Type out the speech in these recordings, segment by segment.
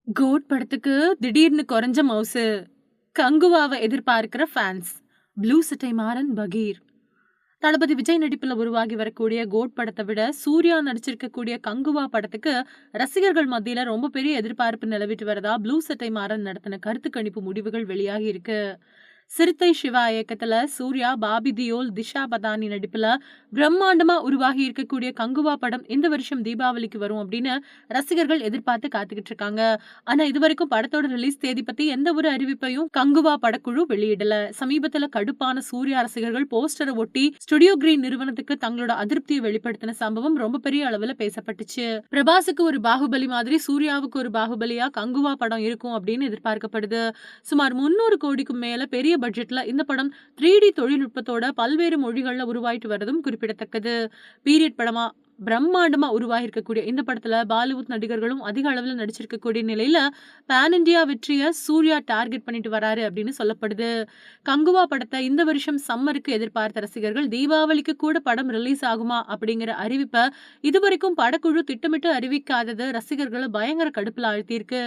Code படத்துக்கு திடீர்னு குறைஞ்ச மவுசு. கங்குவாவை எதிர்பார்க்கிற ஃபேன்ஸ். ப்ளூ சட்டை மாறன் பகீர். தளபதி விஜய் நடிப்புல உருவாகி வரக்கூடிய கோட் படத்தை விட சூர்யா நடிச்சிருக்கக்கூடிய கங்குவா படத்துக்கு ரசிகர்கள் மத்தியில ரொம்ப பெரிய எதிர்பார்ப்பு நிலவிட்டு வரதா ப்ளூ சட்டை மாறன் நடத்தின கருத்து கணிப்பு முடிவுகள் வெளியாகி இருக்கு. சிறுத்தை சிவா இயக்கத்துல சூர்யா, பாபி தியோல், திஷா பதானி நடிப்புல பிரம்மாண்டமா உருவாகி இருக்கக்கூடிய கங்குவா படம் இந்த வருஷம் தீபாவளிக்கு வரும் அப்படின்னு ரசிகர்கள் எதிர்பார்த்து காத்துக்கிட்டு இருக்காங்க. ஆனா இதுவரைக்கும் படத்தோட ரிலீஸ் தேதி பத்தி எந்த ஒரு அறிவிப்பையும் கங்குவா படக்குழு வெளியிடல. சமீபத்துல கடுப்பான சூர்யா ரசிகர்கள் போஸ்டரை ஒட்டி ஸ்டுடியோ கிரீன் நிறுவனத்துக்கு தங்களோட அதிருப்தியை வெளிப்படுத்தின சம்பவம் ரொம்ப பெரிய அளவுல பேசப்பட்டுச்சு. பிரபாஸுக்கு ஒரு பாகுபலி மாதிரி சூர்யாவுக்கு ஒரு பாகுபலியா கங்குவா படம் இருக்கும் அப்படின்னு எதிர்பார்க்கப்படுது. சுமார் 300 கோடிக்கும் மேல பெரிய பட்ஜெட்ல இந்த படம் 3D தொழில்நுட்பத்தோட பல்வேறு மொழிகள்ல உருவாயிட்டு வரதும் குறிப்பிடத்தக்கது. பீரியட் படமா பிரம்மாண்டமா உருவாகி இருக்கக்கூடிய இந்த படத்துல பாலிவுட் நடிகர்களும் அதிக அளவுல நடிச்சிருக்கக்கூடிய நிலையில பேன் இந்தியா வெற்றிய சூர்யா டார்கெட் பண்ணிட்டு வராரு அப்படின்னு சொல்லப்படுது. கங்குவா படத்தை இந்த வருஷம் சம்மருக்கு எதிர்பார்த்த ரசிகர்கள் தீபாவளிக்கு கூட படம் ரிலீஸ் ஆகுமா அப்படிங்கிற அறிவிப்பை இதுவரைக்கும் படக்குழு திட்டமிட்டு அறிவிக்காதது ரசிகர்களை பயங்கர கடுப்புல ஆழ்த்தியிருக்கு.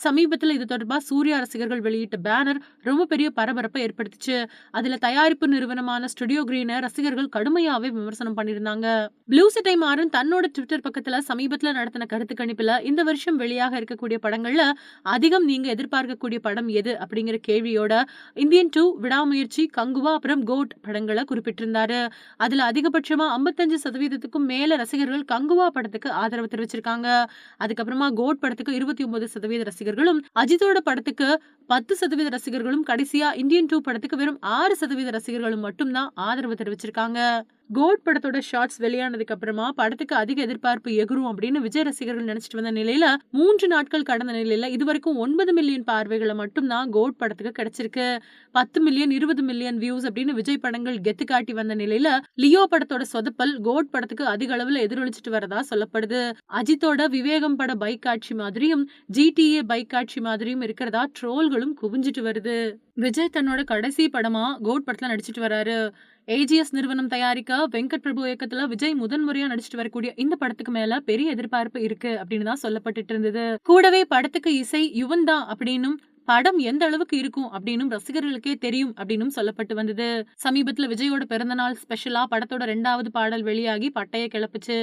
சமீபத்துல இது தொடர்பா சூர்யா ரசிகர்கள் வெளியிட்ட பேனர் ரொம்ப பெரிய பரபரப்பை ஏற்படுத்துச்சு. அதுல தயாரிப்பு நிறுவனமான ஸ்டுடியோ கிரீனை ரசிகர்கள் கடுமையாவே விமர்சனம் பண்ணியிருந்தாங்க. ப்ளூ சட்டை மாறன் தன்னோட ட்விட்டர் பக்கத்துல சமீபத்துல நடத்தின கருத்து கணிப்புல இந்த வருஷம் வெளியாக இருக்கக்கூடிய படங்கள்ல அதிகம் நீங்க எதிர்பார்க்கக்கூடிய படம் எது அப்படிங்கிற கேள்வியோட இந்தியன் 2, விடாமுயற்சி, கங்குவா அப்புறம் கோட் படங்களை குறிப்பிட்டிருந்தாரு. அதுல அதிகபட்சமா 55% மேல ரசிகர்கள் கங்குவா படத்துக்கு ஆதரவு தெரிவிச்சிருக்காங்க. அதுக்கப்புறமா கோட் படத்துக்கு 29% ரசிகர்களும், அஜித்தோட படத்துக்கு 10% ரசிகர்களும், கடைசியா இந்தியன் 2 படத்துக்கு வெறும் 6% ரசிகர்களும் மட்டும்தான் ஆதரவு தெரிவிச்சிருக்காங்க. கோட் படத்தோட ஷார்ட்ஸ் வெளியானதுக்கு அப்புறமா படத்துக்கு அதிக எதிர்பார்ப்பு எகுரும் அப்படின்னு விஜய் ரசிகர்கள் நினைச்சிட்டு வந்த நிலையில 3 நாட்கள் கடந்த நிலையில இதுவரைக்கும் 9 மில்லியன் பார்வைகளை மட்டும்தான் கோட் படத்துக்கு கிடைச்சிருக்கு. 10 மில்லியன், 20 மில்லியன் வியூஸ் அப்படின்னு விஜய் படங்கள் கெத்து காட்டி வந்த நிலையில லியோ படத்தோட சொதப்பல் கோட் படத்துக்கு அதிக அளவுல எதிரொலிச்சிட்டு வரதா சொல்லப்படுது. அஜித்தோட விவேகம் பட பைக் காட்சி மாதிரியும் GTA பைக் காட்சி மாதிரியும் இருக்கிறதா ட்ரோல்களும் குவிஞ்சிட்டு வருது. விஜய் தன்னோட கடைசி படமா கோட் படத்துல நடிச்சிட்டு வராரு. AGS நிறுவனம் தயாரிக்க வெங்கட் பிரபு இயக்கத்துல விஜய் முதன்முறையா நடிச்சிட்டு வரக்கூடிய இந்த படத்துக்கு மேல பெரிய எதிர்பார்ப்பு இருக்கு அப்படின்னு தான் சொல்லப்பட்டு இருந்தது. கூடவே படத்துக்கு இசை யுவன் தான் அப்படின்னும், படம் எந்த அளவுக்கு இருக்கும் அப்படின்னும் ரசிகர்களுக்கே தெரியும் அப்படின்னும் சொல்லப்பட்டு வந்தது. சமீபத்துல விஜயோட பிறந்தநாள் ஸ்பெஷலா படத்தோட 2வது பாடல் வெளியாகி பட்டைய கிளப்புச்சு.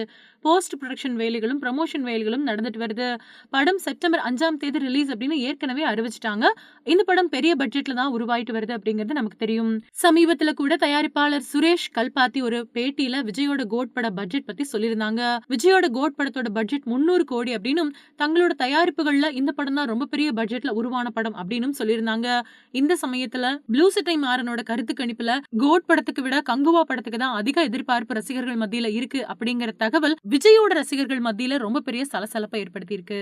போஸ்ட் ப்ரொடக்ஷன் வேலைகளும் ப்ரமோஷன் வேலைகளும் நடந்துட்டு வருது. படம் செப்டம்பர் 5ஆம் தேதி ரிலீஸ் அப்படின்னு ஏற்கனவே அறிவிச்சிட்டாங்க. இந்த படம் பெரிய பட்ஜெட்ல தான் உருவாயிட்டு வருது அப்படிங்கிறது நமக்கு தெரியும். சமீபத்துல கூட தயாரிப்பாளர் சுரேஷ் கல்பாத்தி ஒரு பேட்டியில விஜயோட கோட் பட பட்ஜெட் பத்தி சொல்லியிருந்தாங்க. விஜயோட கோட் படத்தோட பட்ஜெட் 300 கோடி அப்படின்னும், தங்களோட தயாரிப்புகள்ல இந்த படம் தான் ரொம்ப பெரிய பட்ஜெட்ல உருவான படம் அப்படின்னு சொல்லியிருந்தாங்க. இந்த சமயத்துல ப்ளூ சட்டை மாறனோட கருத்து கணிப்புல கோட் படத்துக்கு விட கங்குவா படத்துக்கு தான் அதிக எதிர்பார்ப்பு ரசிகர்கள் மத்தியில இருக்கு அப்படிங்கிற தகவல் விஜயோட ரசிகர்கள் மத்தியில ரொம்ப பெரிய சலசலப்பை ஏற்படுத்தி இருக்கு.